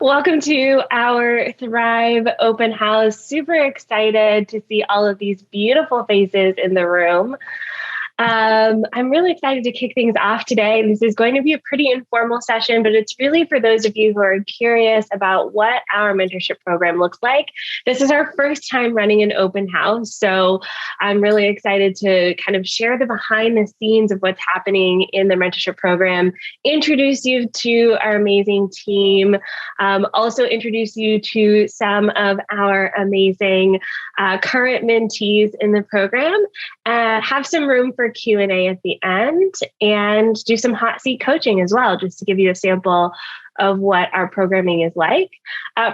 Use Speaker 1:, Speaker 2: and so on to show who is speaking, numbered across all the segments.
Speaker 1: Welcome to our Thrive open house. Super excited to see all of these beautiful faces in the room. I'm really excited to kick things off today. This is going to be a pretty informal session, but it's really for those of you who are curious about what our mentorship program looks like. This is our first time running an open house, so I'm really excited to kind of share the behind the scenes of what's happening in the mentorship program, introduce you to our amazing team, also introduce you to some of our amazing current mentees in the program, have some room for Q&A at the end, and do some hot seat coaching as well, just to give you a sample of what our programming is like.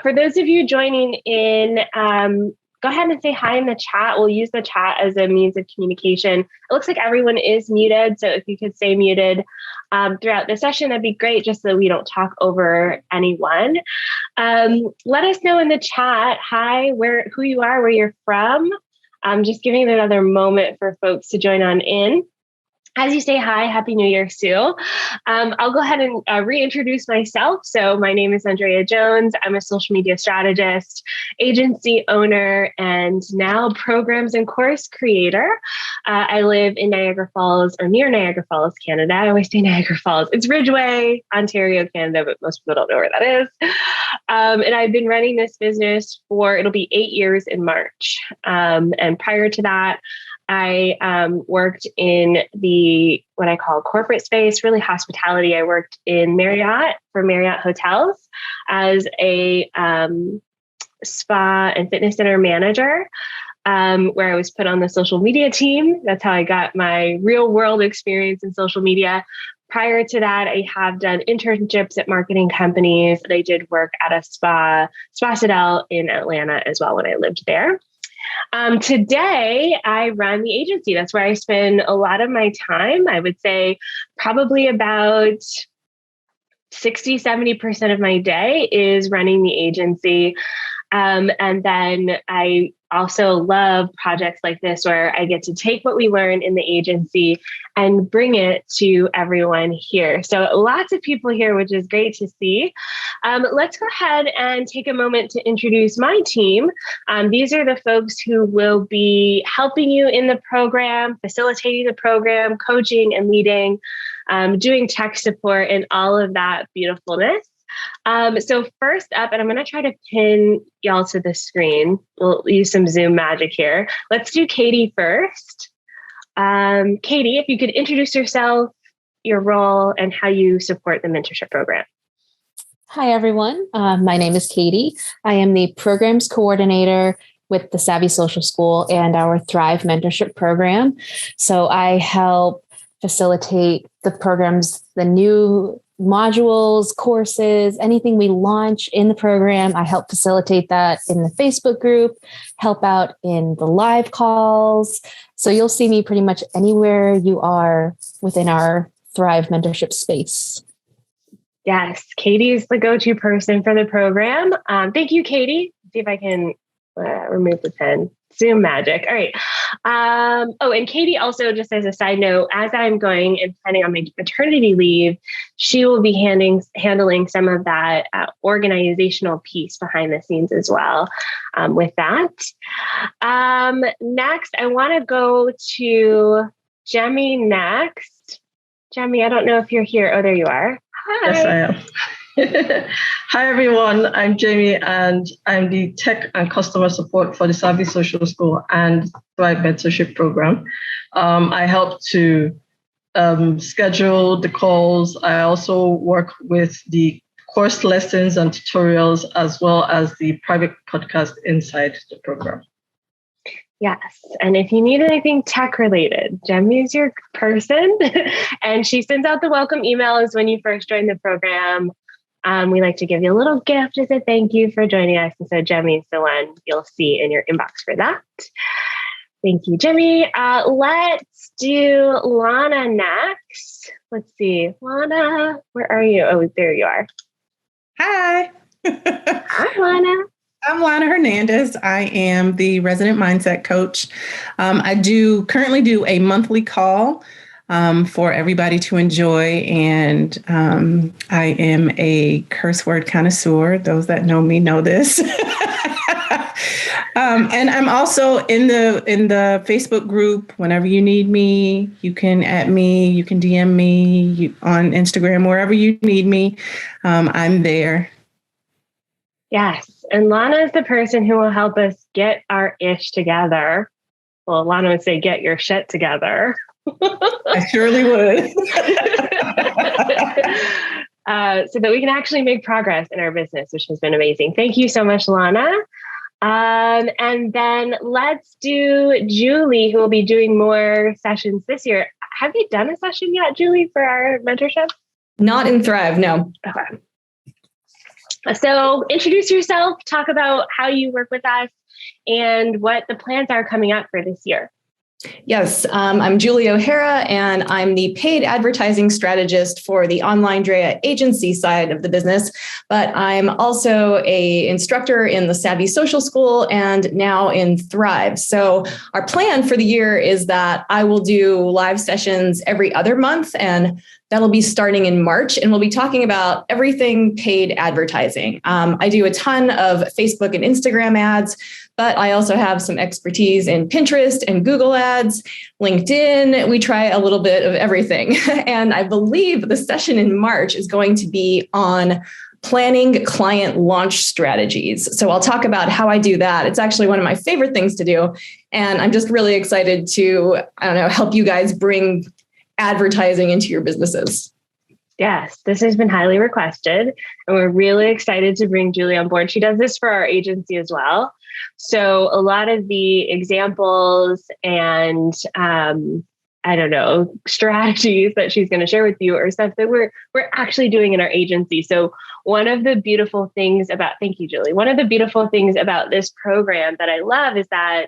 Speaker 1: For those of you joining in, go ahead and say hi in the chat. We'll use the chat as a means of communication. It looks like everyone is muted, so if you could stay muted throughout the session, that'd be great, just so we don't talk over anyone. Let us know in the chat, hi, who you are, where you're from. Just giving it another moment for folks to join on in. As you say hi, Happy New Year, Sue. I'll go ahead and reintroduce myself. So my name is Andrea Jones. I'm a social media strategist, agency owner, and now programs and course creator. I live in Niagara Falls, or near Niagara Falls, Canada. I always say Niagara Falls. It's Ridgeway, Ontario, Canada, but most people don't know where that is. And I've been running this business it'll be 8 years in March. And prior to that, I worked in what I call corporate space, really hospitality. I worked in for Marriott hotels as a spa and fitness center manager, where I was put on the social media team. That's how I got my real world experience in social media. Prior to that, I have done internships at marketing companies, and I did work at a Spa Citadel in Atlanta as well when I lived there. Today, I run the agency. That's where I spend a lot of my time. I would say probably about 60-70% of my day is running the agency. And then I also love projects like this, where I get to take what we learn in the agency and bring it to everyone here. So lots of people here, which is great to see. Let's go ahead and take a moment to introduce my team. These are the folks who will be helping you in the program, facilitating the program, coaching and leading, doing tech support, and all of that beautifulness. So first up, and I'm going to try to pin y'all to the screen. We'll use some Zoom magic here. Let's do Katie first. Katie, if you could introduce yourself, your role, and how you support the mentorship program.
Speaker 2: Hi, everyone. My name is Katie. I am the programs coordinator with the Savvy Social School and our Thrive Mentorship Program. So I help facilitate the programs, the new modules, courses, anything we launch in the program. I help facilitate that in the Facebook group, help out in the live calls. So you'll see me pretty much anywhere you are within our Thrive mentorship space.
Speaker 1: Yes, Katie is the go-to person for the program. Thank you, Katie. See if I can remove the pen. Zoom magic. All right. And Katie also, just as a side note, as I'm going and planning on my maternity leave, she will be handling some of that organizational piece behind the scenes as well with that. Next, I want to go to Jemmy next. Jemmy, I don't know if you're here. Oh, there you are. Hi.
Speaker 3: Yes, I am. Hi, everyone. I'm Jamie, and I'm the tech and customer support for the Savvy Social School and Thrive Mentorship Program. I help to schedule the calls. I also work with the course lessons and tutorials, as well as the private podcast inside the program.
Speaker 1: Yes. And if you need anything tech related, Jemmy is your person. And she sends out the welcome emails when you first join the program. We like to give you a little gift as a thank you for joining us. And so Jemmy is the one you'll see in your inbox for that. Thank you, Jemmy. Let's do Lana next. Let's see. Lana, where are you? Oh, there you are.
Speaker 4: Hi.
Speaker 1: Hi, Lana.
Speaker 4: I'm Lana Hernandez. I am the resident mindset coach. I currently do a monthly call for everybody to enjoy. And I am a curse word connoisseur. Those that know me know this. And I'm also in the Facebook group. Whenever you need me, you can at me, you can DM me on Instagram, wherever you need me. I'm there.
Speaker 1: Yes. And Lana is the person who will help us get our ish together. Well, Lana would say, get your shit together.
Speaker 4: I surely would.
Speaker 1: So that we can actually make progress in our business, which has been amazing. Thank you so much, Lana. And then let's do Julie, who will be doing more sessions this year. Have you done a session yet, Julie, for our mentorship?
Speaker 5: Not in Thrive, no.
Speaker 1: Okay. So introduce yourself, talk about how you work with us and what the plans are coming up for this year.
Speaker 5: Yes, I'm Julie O'Hara, and I'm the paid advertising strategist for the OnlineDrea agency side of the business. But I'm also an instructor in the Savvy Social School and now in Thrive. So our plan for the year is that I will do live sessions every other month, and that'll be starting in March, and we'll be talking about everything paid advertising. I do a ton of Facebook and Instagram ads, but I also have some expertise in Pinterest and Google Ads, LinkedIn. We try a little bit of everything. And I believe the session in March is going to be on planning client launch strategies. So I'll talk about how I do that. It's actually one of my favorite things to do. And I'm just really excited to, help you guys bring advertising into your businesses.
Speaker 1: Yes, this has been highly requested, and we're really excited to bring Julie on board. She does this for our agency as well. So a lot of the examples and strategies that she's going to share with you are stuff that we're actually doing in our agency. So one of the beautiful things about, thank you, Julie. One of the beautiful things about this program that I love is that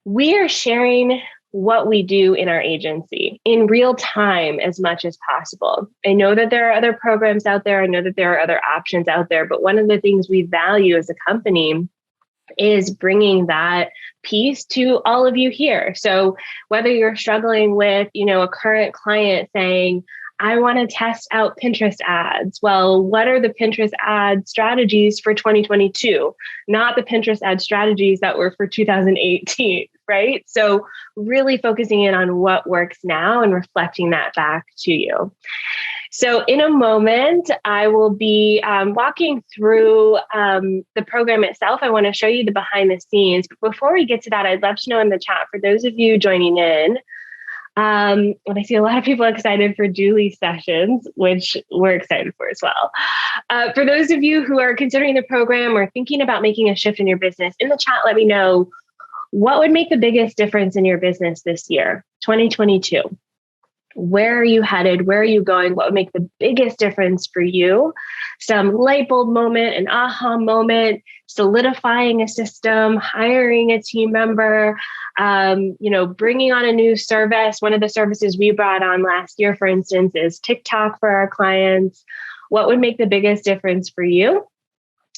Speaker 1: we are sharing what we do in our agency in real time as much as possible. I know that there are other programs out there. I know that there are other options out there, but one of the things we value as a company is bringing that piece to all of you here. So whether you're struggling with, a current client saying, I want to test out Pinterest ads. Well, what are the Pinterest ad strategies for 2022? Not the Pinterest ad strategies that were for 2018, right? So really focusing in on what works now and reflecting that back to you. So in a moment, I will be walking through the program itself. I want to show you the behind the scenes. But before we get to that, I'd love to know in the chat, for those of you joining in, and I see a lot of people excited for Julie's sessions, which we're excited for as well. For those of you who are considering the program or thinking about making a shift in your business, in the chat, let me know what would make the biggest difference in your business this year, 2022. Where are you headed? Where are you going? What would make the biggest difference for you? Some light bulb moment, an aha moment, solidifying a system, hiring a team member, bringing on a new service. One of the services we brought on last year, for instance, is TikTok for our clients. What would make the biggest difference for you?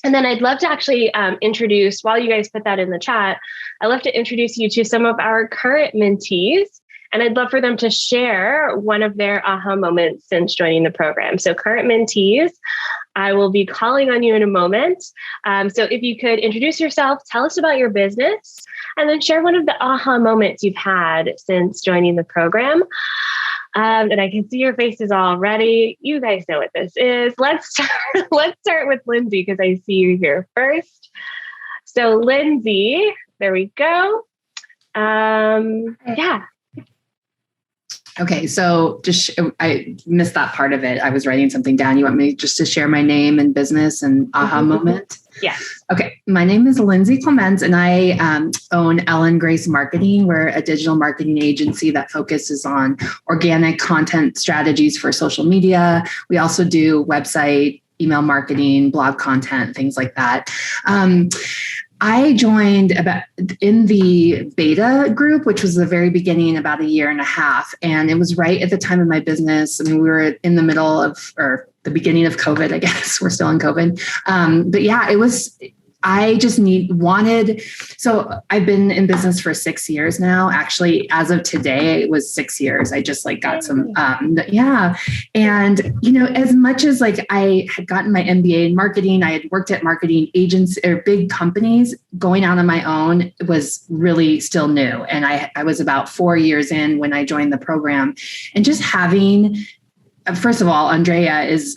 Speaker 1: And then I'd love to actually introduce, while you guys put that in the chat, I'd love to introduce you to some of our current mentees. And I'd love for them to share one of their aha moments since joining the program. So current mentees, I will be calling on you in a moment. So if you could introduce yourself, tell us about your business, and then share one of the aha moments you've had since joining the program. And I can see your faces already. You guys know what this is. Let's start with Lindsay, because I see you here first. So Lindsay, there we go. Yeah.
Speaker 6: Okay, so I missed that part of it. I was writing something down. You want me just to share my name and business and aha moment?
Speaker 1: Yes.
Speaker 6: Okay, my name is Lindsay Clements, and I own Ellen Grace Marketing. We're a digital marketing agency that focuses on organic content strategies for social media. We also do website, email marketing, blog content, things like that. I joined in the beta group, which was the very beginning, about a year and a half. And it was right at the time of my business. I mean, we were in the middle of, or the beginning of COVID, I guess. We're still in COVID. But yeah, it was I just so I've been in business for 6 years now. Actually, as of today, it was 6 years. I just like got some, And, as much as like I had gotten my MBA in marketing, I had worked at marketing agents or big companies, going out on my own was really still new. And I was about 4 years in when I joined the program, and just having, first of all, Andrea is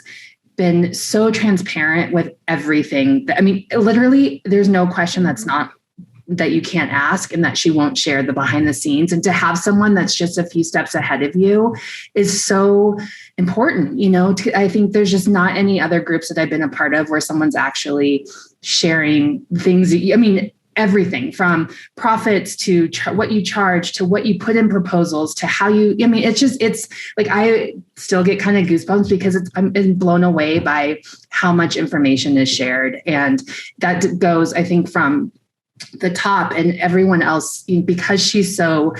Speaker 6: been so transparent with everything. Literally, there's no question that you can't ask and that she won't share the behind the scenes. And to have someone that's just a few steps ahead of you is so important. I think there's just not any other groups that I've been a part of where someone's actually sharing things. Everything from profits to what you charge, to what you put in proposals, to how it's like, I still get kind of goosebumps because I'm blown away by how much information is shared. And that goes, I think, from the top and everyone else, because she's so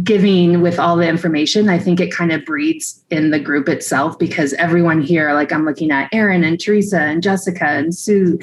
Speaker 6: giving with all the information. I think it kind of breeds in the group itself, because everyone here, like I'm looking at Erin and Teresa and Jessica and Sue,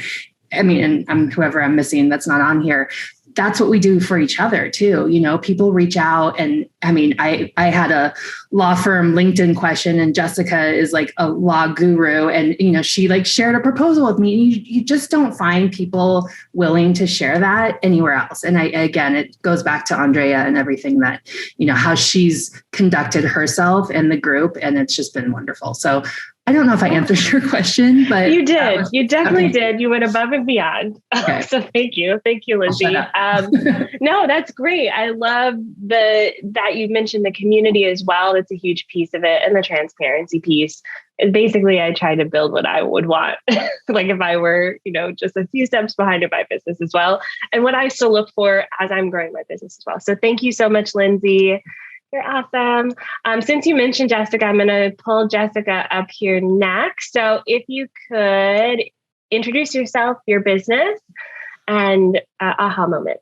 Speaker 6: and I'm whoever I'm missing that's not on here. That's what we do for each other too. People reach out, and I had a law firm LinkedIn question, and Jessica is like a law guru, and she like shared a proposal with me. And you just don't find people willing to share that anywhere else. And again, it goes back to Andrea and everything that how she's conducted herself and the group, and it's just been wonderful. So I don't know if I answered your question, but
Speaker 1: you did. You definitely did. You went above and beyond. Okay. So thank you, Lindsay. No, that's great. I love that you mentioned the community as well. That's a huge piece of it, and the transparency piece. And basically, I try to build what I would want, like if I were, just a few steps behind in my business as well, and what I still look for as I'm growing my business as well. So thank you so much, Lindsay. You're awesome. Since you mentioned Jessica, I'm going to pull Jessica up here next. So if you could introduce yourself, your business, and aha moment.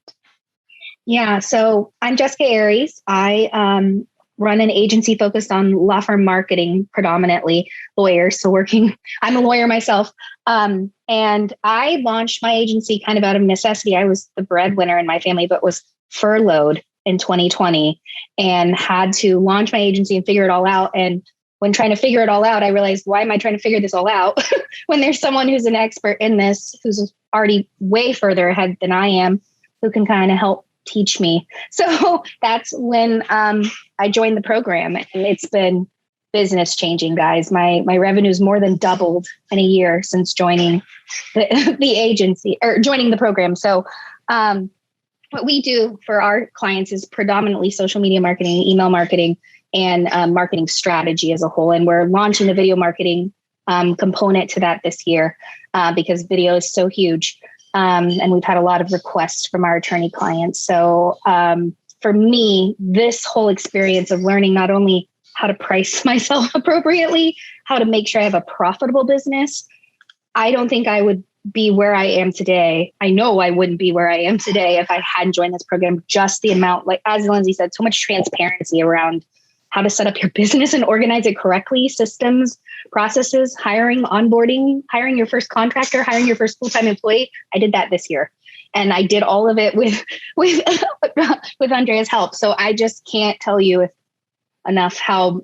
Speaker 7: Yeah. So I'm Jessica Aries. I run an agency focused on law firm marketing, predominantly lawyers. So I'm a lawyer myself. And I launched my agency kind of out of necessity. I was the breadwinner in my family, but was furloughed in 2020 and had to launch my agency and figure it all out. And when trying to figure it all out, I realized, why am I trying to figure this all out when there's someone who's an expert in this, who's already way further ahead than I am, who can kind of help teach me. So that's when I joined the program, and it's been business changing, guys. My revenue's more than doubled in a year since joining the agency or joining the program. So what we do for our clients is predominantly social media marketing, email marketing, and marketing strategy as a whole. And we're launching the video marketing component to that this year because video is so huge. And we've had a lot of requests from our attorney clients. So for me, this whole experience of learning not only how to price myself appropriately, how to make sure I have a profitable business, I don't think I would be where I am today. I know I wouldn't be where I am today if I hadn't joined this program. Just the amount, like as Lindsay said, so much transparency around how to set up your business and organize it correctly, systems, processes, hiring, onboarding, hiring your first contractor, hiring your first full-time employee. I did that this year. And I did all of it with Andrea's help. So I just can't tell you enough how,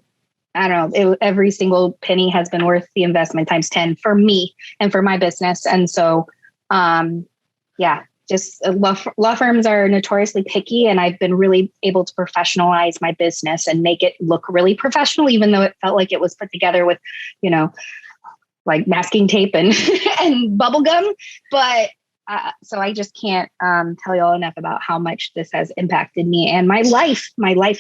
Speaker 7: I don't know, every single penny has been worth the investment times 10 for me and for my business. And so, just law firms are notoriously picky, and I've been really able to professionalize my business and make it look really professional, even though it felt like it was put together with, like masking tape and, and bubble gum. But so I just can't tell you all enough about how much this has impacted me and my life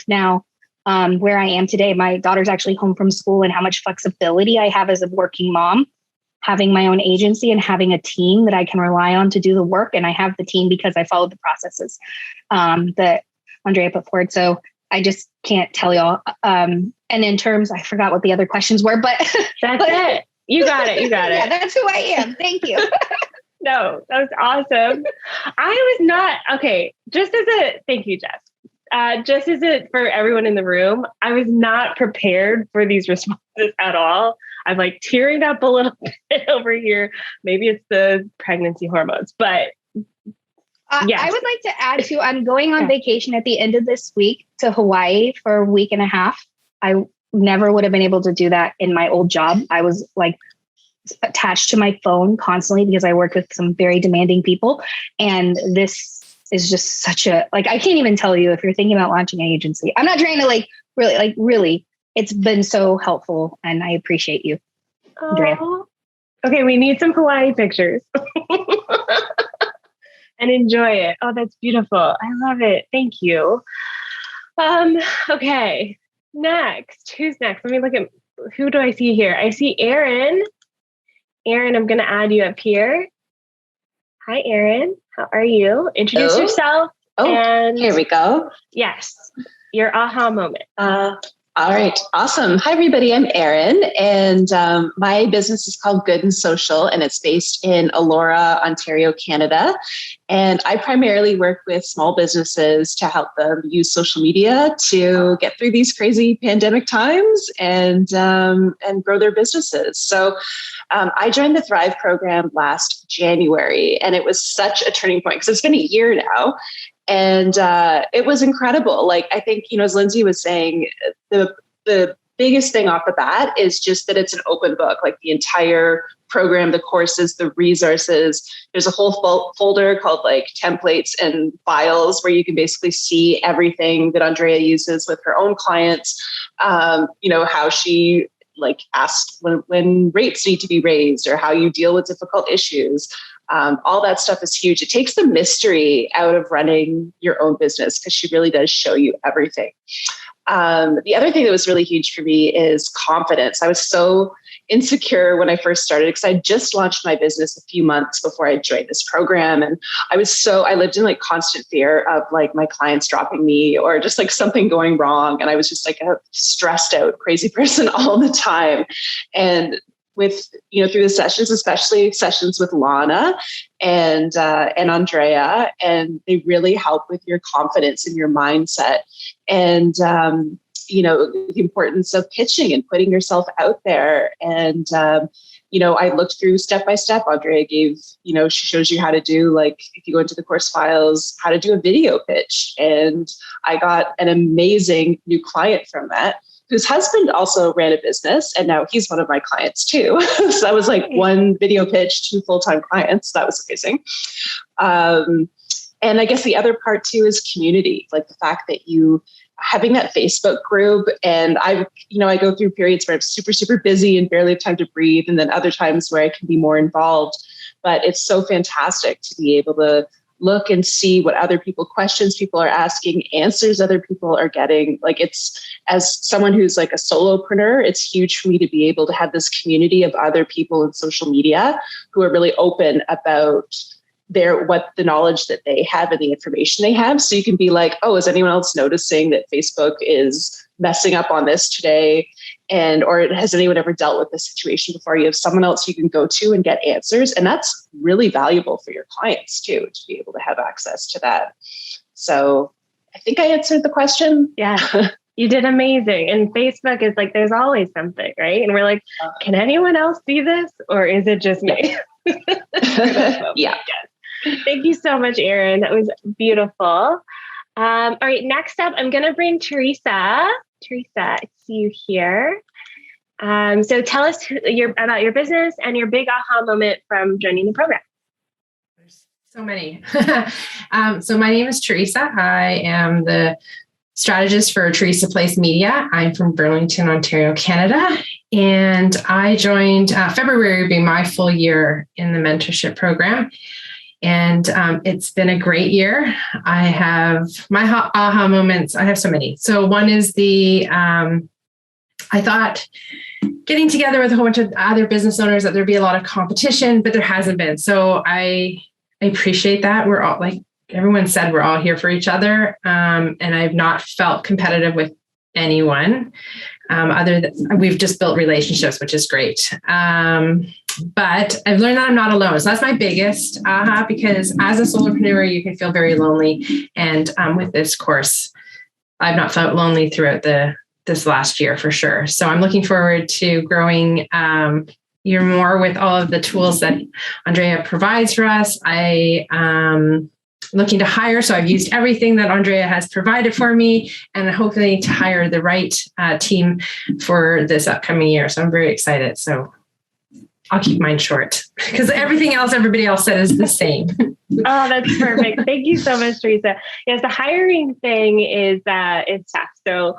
Speaker 7: now. Where I am today. My daughter's actually home from school, and how much flexibility I have as a working mom, having my own agency and having a team that I can rely on to do the work. And I have the team because I followed the processes that Andrea put forward. So I just can't tell y'all. And in terms, I forgot what the other questions were, but
Speaker 1: that's it. You got it.
Speaker 7: Yeah, that's who I am. Thank you.
Speaker 1: No, that was awesome. I was not, okay, thank you, Jess. For everyone in the room, I was not prepared for these responses at all. I'm like tearing up a little bit over here. Maybe it's the pregnancy hormones, but yes.
Speaker 7: I would like to add too, I'm going on vacation at the end of this week to Hawaii for a week and a half. I never would have been able to do that in my old job. I was like attached to my phone constantly because I worked with some very demanding people. And this is just such a, like, I can't even tell you if you're thinking about launching an agency. I'm not trying to really, it's been so helpful and I appreciate you, Andrea.
Speaker 1: Okay, we need some Hawaii pictures. And enjoy it. Oh, that's beautiful. I love it. Thank you. Okay. Next. Who's next? Let me look at, who do I see here? I see Erin. Erin, I'm going to add you up here. Hi, Erin. How are you? Introduce yourself.
Speaker 8: And here we go.
Speaker 1: Yes. Your aha moment.
Speaker 8: All right. Awesome. Hi, everybody. I'm Erin, and my business is called Good and Social, and it's based in Elora, Ontario, Canada. And I primarily work with small businesses to help them use social media to get through these crazy pandemic times and grow their businesses. So I joined the Thrive program last January, and it was such a turning point because it's been a year now. And it was incredible. Like, I think, as Lindsay was saying, the biggest thing off the bat is just that it's an open book, like the entire program, the courses, the resources. There's a whole folder called like templates and files where you can basically see everything that Andrea uses with her own clients. How she asked when rates need to be raised or how you deal with difficult issues. All that stuff is huge. It takes the mystery out of running your own business because she really does show you everything. The other thing that was really huge for me is confidence. I was so insecure when I first started because I just launched my business a few months before I joined this program. And I lived in constant fear of my clients dropping me or just something going wrong. And I was just a stressed out, crazy person all the time. And with, through the sessions, especially sessions with Lana and Andrea, and they really help with your confidence and your mindset and, the importance of pitching and putting yourself out there. And, I looked through step by step. Andrea gave, she shows you how to do, if you go into the course files, how to do a video pitch. And I got an amazing new client from that, whose husband also ran a business. And now he's one of my clients too. So that was one video pitch, 2 full-time clients. That was amazing. And I guess the other part too is community, the fact that having that Facebook group. And I go through periods where I'm super, super busy and barely have time to breathe. And then other times where I can be more involved, but it's so fantastic to be able to look and see what other questions people are asking, answers other people are getting. It's, as someone who's a solopreneur, it's huge for me to be able to have this community of other people in social media who are really open about what the knowledge that they have and the information they have. So you can be is anyone else noticing that Facebook is messing up on this today? Or has anyone ever dealt with this situation before? You have someone else you can go to and get answers. And that's really valuable for your clients too, to be able to have access to that. So I think I answered the question.
Speaker 1: Yeah, you did amazing. And Facebook is there's always something, right? And we're can anyone else see this? Or is it just me?
Speaker 8: Yeah. Yes.
Speaker 1: Thank you so much, Erin. That was beautiful. All right, next up, I'm going to bring Teresa. Teresa, I see you here. So tell us about your business and your big aha moment from joining the program.
Speaker 9: There's so many. So my name is Teresa. I am the strategist for Teresa Place Media. I'm from Burlington, Ontario, Canada. And I joined February being my full year in the mentorship program. And it's been a great year. I have my aha moments. I have so many. So one is I thought getting together with a whole bunch of other business owners that there'd be a lot of competition, but there hasn't been. So I appreciate that. We're all everyone said, we're all here for each other. And I've not felt competitive with anyone other than we've just built relationships, which is great. But I've learned that I'm not alone. So that's my biggest aha, because as a solopreneur, you can feel very lonely. And with this course, I've not felt lonely throughout the this last year for sure. So I'm looking forward to growing even more with all of the tools that Andrea provides for us. I'm looking to hire. So I've used everything that Andrea has provided for me, and hopefully to hire the right team for this upcoming year. So I'm very excited. So I'll keep mine short because everything else everybody else said is the same.
Speaker 1: Oh, that's perfect. Thank you so much, Teresa. Yes, the hiring thing is it's tough. So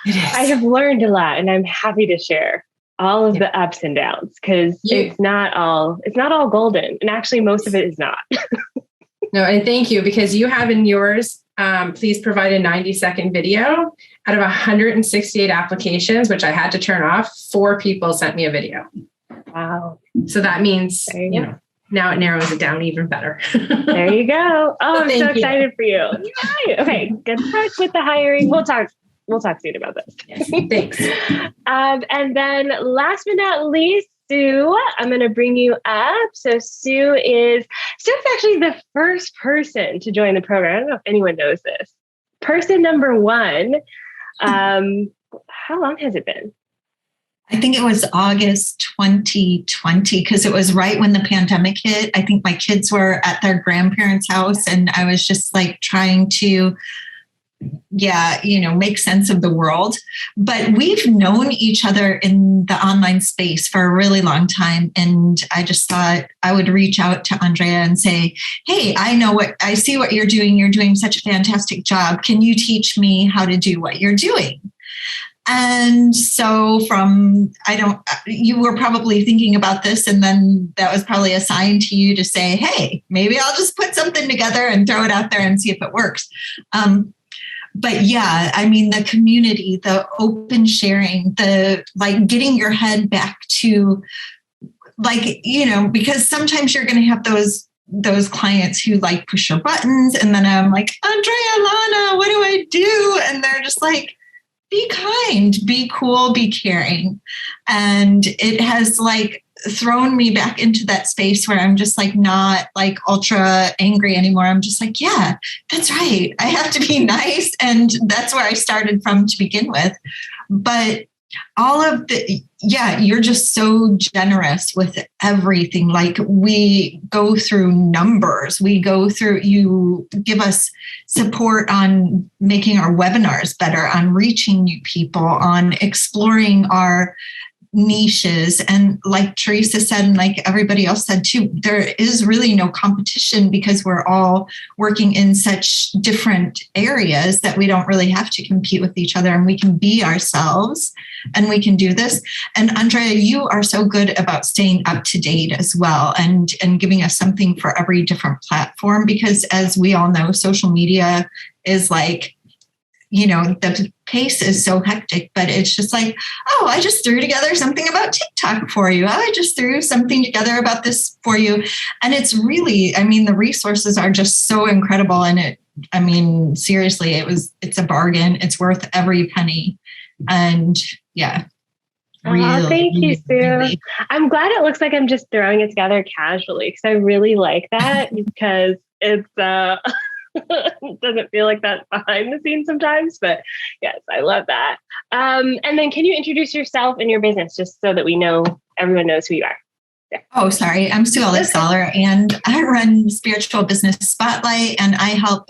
Speaker 1: I have learned a lot, and I'm happy to share all of the ups and downs because it's not all golden, and actually most of it is not.
Speaker 9: No, and thank you, because you have in yours, please provide a 90-second video. Out of 168 applications, which I had to turn off, 4 people sent me a video.
Speaker 1: Wow.
Speaker 9: So that means, now it narrows it down even better.
Speaker 1: There you go. Oh, I'm so excited for you. Yay. Okay. Good luck with the hiring. We'll talk soon about this.
Speaker 9: Yes, thanks.
Speaker 1: And then last but not least, Sue, I'm going to bring you up. So Sue's actually the first person to join the program. I don't know if anyone knows this. Person number 1. How long has it been?
Speaker 10: I think it was August 2020, because it was right when the pandemic hit. I think my kids were at their grandparents' house, and I was just like trying to, make sense of the world. But we've known each other in the online space for a really long time. And I just thought I would reach out to Andrea and say, hey, I see what you're doing. You're doing such a fantastic job. Can you teach me how to do what you're doing? And so you were probably thinking about this, and then that was probably a sign to you to say, hey, maybe I'll just put something together and throw it out there and see if it works. But yeah, I mean, the community, the open sharing, the getting your head back to because sometimes you're going to have those clients who push your buttons. And then I'm like, Andrea, Lana, what do I do? And they're just like, be kind, be cool, be caring. And it has thrown me back into that space where I'm just not ultra angry anymore. I'm just yeah, that's right. I have to be nice. And that's where I started from to begin with. But all of you're just so generous with everything. We go through numbers. You give us support on making our webinars better, on reaching new people, on exploring our niches. And like Teresa said, and like everybody else said too, there is really no competition because we're all working in such different areas that we don't really have to compete with each other, and we can be ourselves and we can do this. And Andrea, you are so good about staying up to date as well, and giving us something for every different platform, because as we all know, social media is the pace is so hectic, but it's just I just threw together something about TikTok for you. I just threw something together about this for you. And it's really, the resources are just so incredible. And seriously, it's a bargain. It's worth every penny. And yeah.
Speaker 1: Really, thank you, Sue. Really. I'm glad it looks like I'm just throwing it together casually, because I really like that because it's, it doesn't feel like that behind the scenes sometimes, but yes, I love that. And then can you introduce yourself and your business just so that everyone knows who you are? Yeah.
Speaker 10: Oh, sorry. I'm Sue Soller, and I run Spiritual Business Spotlight, and I help,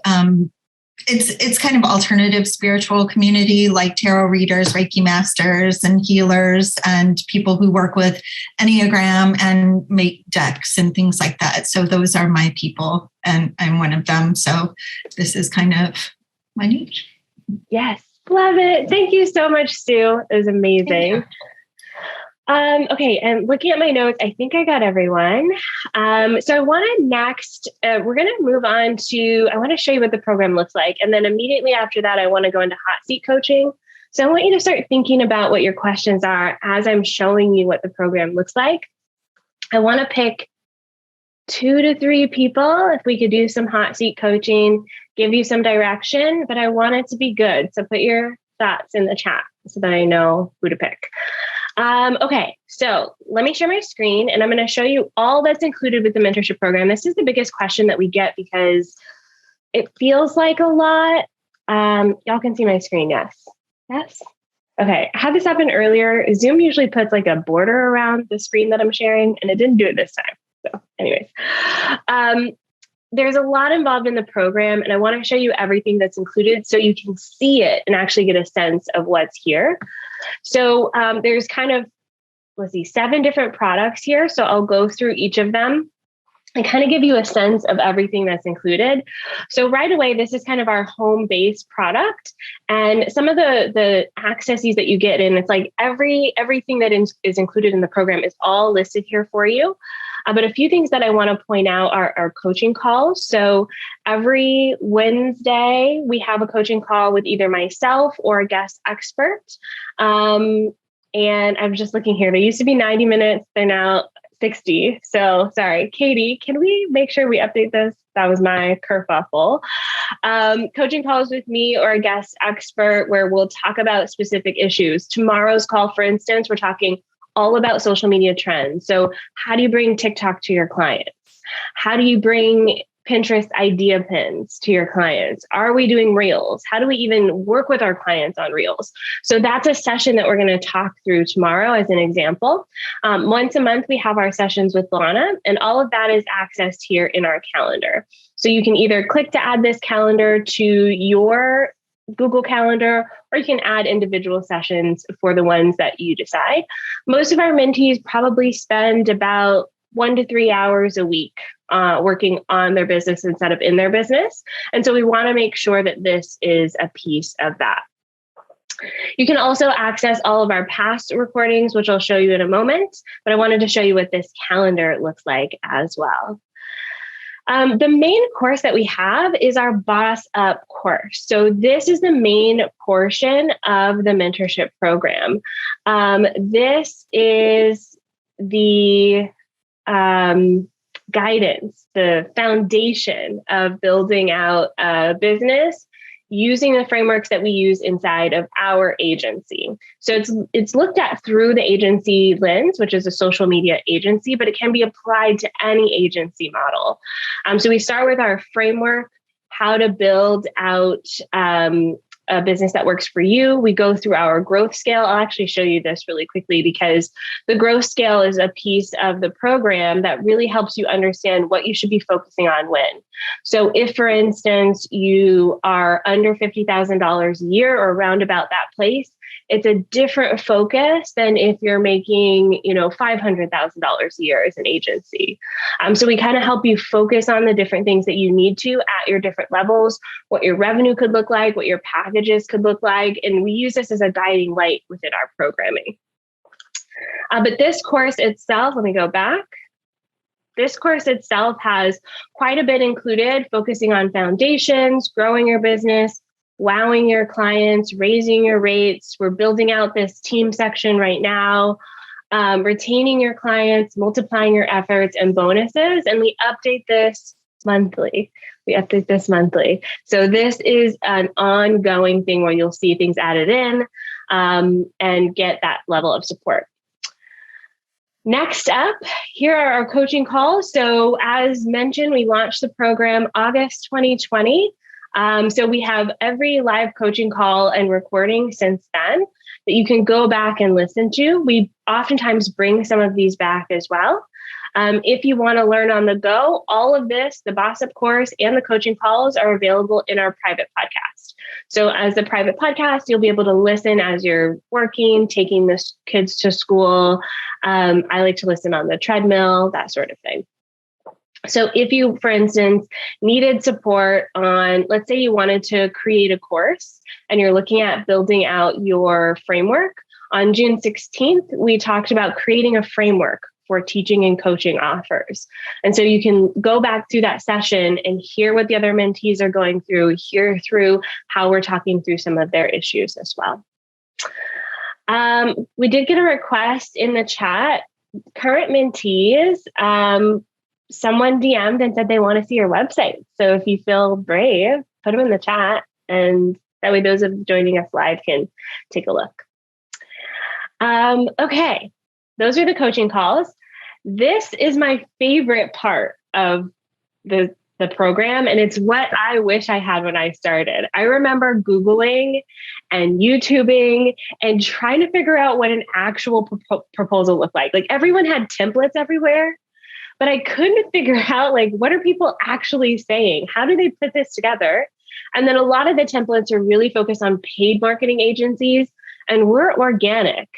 Speaker 10: it's kind of alternative spiritual community, like tarot readers, Reiki masters, and healers, and people who work with Enneagram and make decks and things like that. So those are my people, and I'm one of them. So this is kind of my niche.
Speaker 1: Yes. Love it. Thank you so much, Sue. It was amazing. Okay. And looking at my notes, I think I got everyone. So I want to next, we're going to move on to, I want to show you what the program looks like. And then immediately after that, I want to go into hot seat coaching. So I want you to start thinking about what your questions are as I'm showing you what the program looks like. I want to pick 2 to 3 people, if we could do some hot seat coaching, give you some direction, but I want it to be good. So put your thoughts in the chat so that I know who to pick. Okay, so let me share my screen, and I'm going to show you all that's included with the mentorship program. This is the biggest question that we get because it feels like a lot. Y'all can see my screen, yes? Yes? Okay, I had this happen earlier. Zoom usually puts like a border around the screen that I'm sharing, and it didn't do it this time. So anyways, there's a lot involved in the program, and I want to show you everything that's included so you can see it and actually get a sense of what's here. So there's kind of, 7 different products here. So I'll go through each of them and kind of give you a sense of everything that's included. So right away, this is kind of our home-based product. And some of the accesses that you get in, it's like everything that is included in the program is all listed here for you. But a few things that I want to point out are our coaching calls. So every Wednesday, we have a coaching call with either myself or a guest expert. And I'm just looking here. They used to be 90 minutes. They're now 60. So sorry, Katie, can we make sure we update this? That was my kerfuffle. Coaching calls with me or a guest expert where we'll talk about specific issues. Tomorrow's call, for instance, we're talking all about social media trends. So how do you bring TikTok to your clients? How do you bring Pinterest idea pins to your clients? Are we doing Reels? How do we even work with our clients on Reels? So that's a session that we're going to talk through tomorrow as an example. Once a month, we have our sessions with Lana, and all of that is accessed here in our calendar. So you can either click to add this calendar to your Google Calendar, or you can add individual sessions for the ones that you decide. Most of our mentees probably spend about 1 to 3 hours a week working on their business instead of in their business. And so we want to make sure that this is a piece of that. You can also access all of our past recordings, which I'll show you in a moment, but I wanted to show you what this calendar looks like as well. The main course that we have is our Boss Up course. So this is the main portion of the mentorship program. This is the guidance, the foundation of building out a business using the frameworks that we use inside of our agency. So it's looked at through the agency lens, which is a social media agency, but it can be applied to any agency model. So we start with our framework, how to build out a business that works for you. We go through our growth scale. I'll actually show you this really quickly because the growth scale is a piece of the program that really helps you understand what you should be focusing on when. So if, for instance, you are under $50,000 a year or around about that place, it's a different focus than if you're making, $500,000 a year as an agency. So we kind of help you focus on the different things that you need to at your different levels, what your revenue could look like, what your packages could look like. And we use this as a guiding light within our programming. But this course itself, let me go back. This course itself has quite a bit included, focusing on foundations, growing your business, wowing your clients, raising your rates. We're building out this team section right now, retaining your clients, multiplying your efforts, and bonuses. And we update this monthly. So this is an ongoing thing where you'll see things added in and get that level of support. Next up, here are our coaching calls. So as mentioned, we launched the program August 2020. So we have every live coaching call and recording since then that you can go back and listen to. We oftentimes bring some of these back as well. If you want to learn on the go, all of this, the Boss Up course and the coaching calls are available in our private podcast. So as a private podcast, you'll be able to listen as you're working, taking the kids to school. I like to listen on the treadmill, that sort of thing. So if you, for instance, needed support on, let's say you wanted to create a course and you're looking at building out your framework, on June 16th, we talked about creating a framework for teaching and coaching offers. And so you can go back through that session and hear what the other mentees are going through, hear through how we're talking through some of their issues as well. We did get a request in the chat. Current mentees, someone DM'd and said they want to see your website. So if you feel brave, put them in the chat, and that way those of joining us live can take a look. Okay, those are the coaching calls. This is my favorite part of the the program. And it's what I wish I had when I started. I remember Googling and YouTubing and trying to figure out what an actual proposal looked like. Like everyone had templates everywhere, but I couldn't figure out like, what are people actually saying? How do they put this together? And then a lot of the templates are really focused on paid marketing agencies, and we're organic.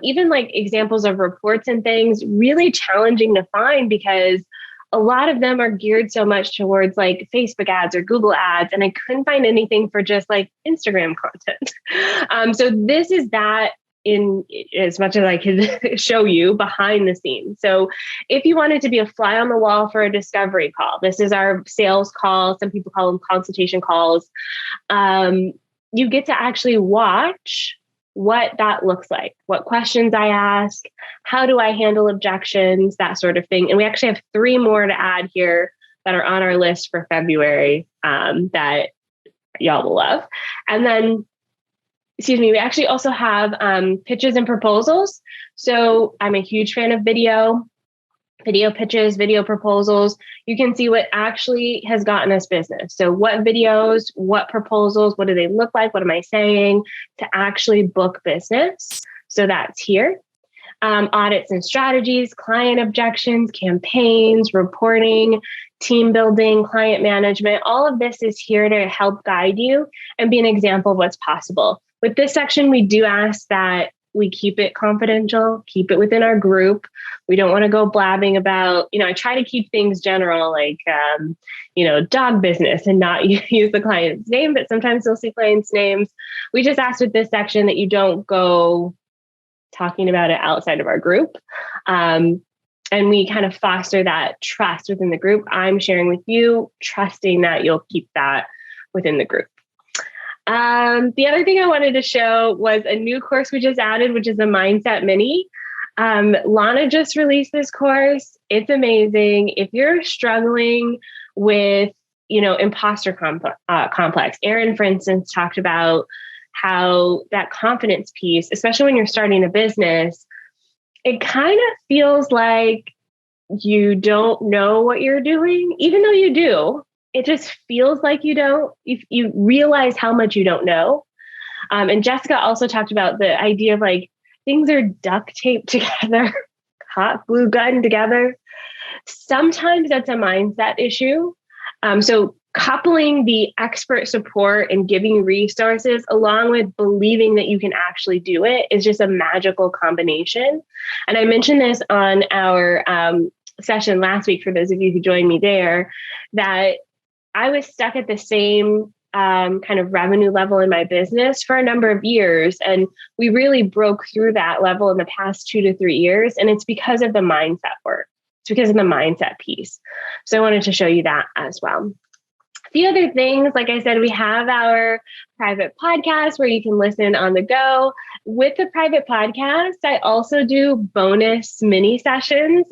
Speaker 1: Even like examples of reports and things, really challenging to find because a lot of them are geared so much towards like Facebook ads or Google ads. And I couldn't find anything for just like Instagram content. So this is that in as much as I could show you behind the scenes. So if you wanted to be a fly on the wall for a discovery call, this is our sales call. Some people call them consultation calls. You get to actually watch what that looks like, what questions I ask, how do I handle objections, that sort of thing. And we actually have 3 more to add here that are on our list for February that y'all will love. And then, we actually also have pitches and proposals. So I'm a huge fan of video pitches, video proposals. You can see what actually has gotten us business. So what videos, what proposals, what do they look like? What am I saying to actually book business? So that's here. Audits and strategies, client objections, campaigns, reporting, team building, client management. All of this is here to help guide you and be an example of what's possible. With this section, we do ask that we keep it confidential, keep it within our group. We don't want to go blabbing about, I try to keep things general, like, dog business and not use the client's name, but sometimes you'll see clients' names. We just asked with this section that you don't go talking about it outside of our group. And we kind of foster that trust within the group. I'm sharing with you, trusting that you'll keep that within the group. The other thing I wanted to show was a new course we just added, which is a Mindset Mini. Lana just released this course. It's amazing. If you're struggling with, imposter complex, Erin, for instance, talked about how that confidence piece, especially when you're starting a business, it kind of feels like you don't know what you're doing, even though you do. It just feels like you don't. If you realize how much you don't know. And Jessica also talked about the idea of like things are duct taped together, hot glue gun together. Sometimes that's a mindset issue. So coupling the expert support and giving resources along with believing that you can actually do it is just a magical combination. And I mentioned this on our session last week for those of you who joined me there, that I was stuck at the same kind of revenue level in my business for a number of years. And we really broke through that level in the past 2 to 3 years. And it's because of the mindset work. It's because of the mindset piece. So I wanted to show you that as well. A few other things, like I said, we have our private podcast where you can listen on the go. With the private podcast, I also do bonus mini sessions,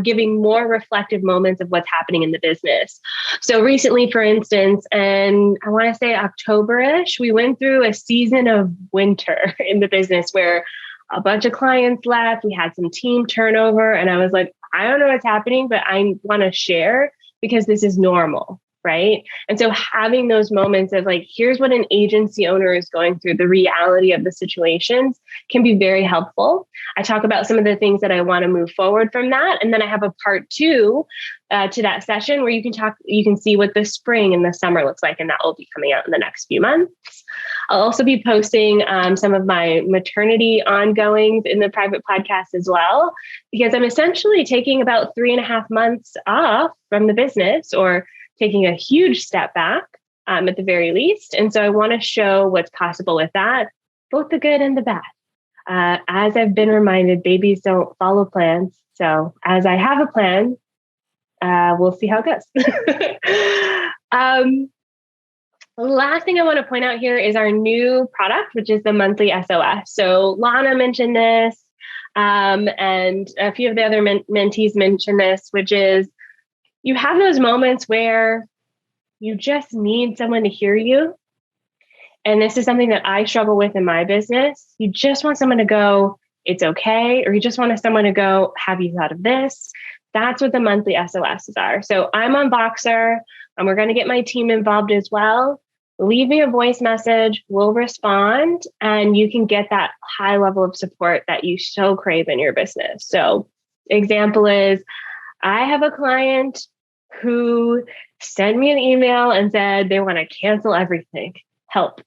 Speaker 1: giving more reflective moments of what's happening in the business. So recently, for instance, and I want to say October-ish, we went through a season of winter in the business where a bunch of clients left. We had some team turnover, and I was like, I don't know what's happening, but I want to share because this is normal. Right. And so having those moments of like, here's what an agency owner is going through, the reality of the situations can be very helpful. I talk about some of the things that I want to move forward from that. And then I have a part 2 to that session where you can see what the spring and the summer looks like. And that will be coming out in the next few months. I'll also be posting some of my maternity ongoings in the private podcast as well, because I'm essentially taking about 3.5 months off from the business, or taking a huge step back at the very least. And so I want to show what's possible with that, both the good and the bad. As I've been reminded, babies don't follow plans. So as I have a plan, we'll see how it goes. The last thing I want to point out here is our new product, which is the Monthly Sos. So Lana mentioned this, and a few of the other mentees mentioned this, which is you have those moments where you just need someone to hear you. And this is something that I struggle with in my business. You just want someone to go, it's okay. Or you just want someone to go, have you thought of this? That's what the monthly SOSs are. So I'm on Voxer, and we're going to get my team involved as well. Leave me a voice message, we'll respond, and you can get that high level of support that you so crave in your business. So example is, I have a client who sent me an email and said they want to cancel everything. Help.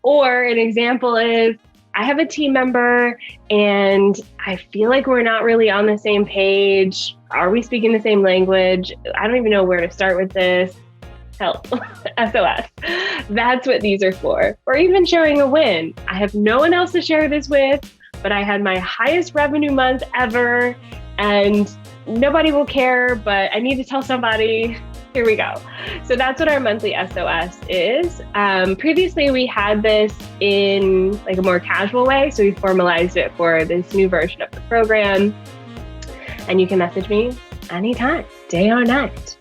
Speaker 1: Or an example is, I have a team member and I feel like we're not really on the same page. Are we speaking the same language? I don't even know where to start with this. Help. SOS. That's what these are for. Or even sharing a win. I have no one else to share this with, but I had my highest revenue month ever and nobody will care, but I need to tell somebody. Here we go. So that's what our monthly SOS is. Previously, we had this in like a more casual way. So we formalized it for this new version of the program. And you can message me anytime, day or night.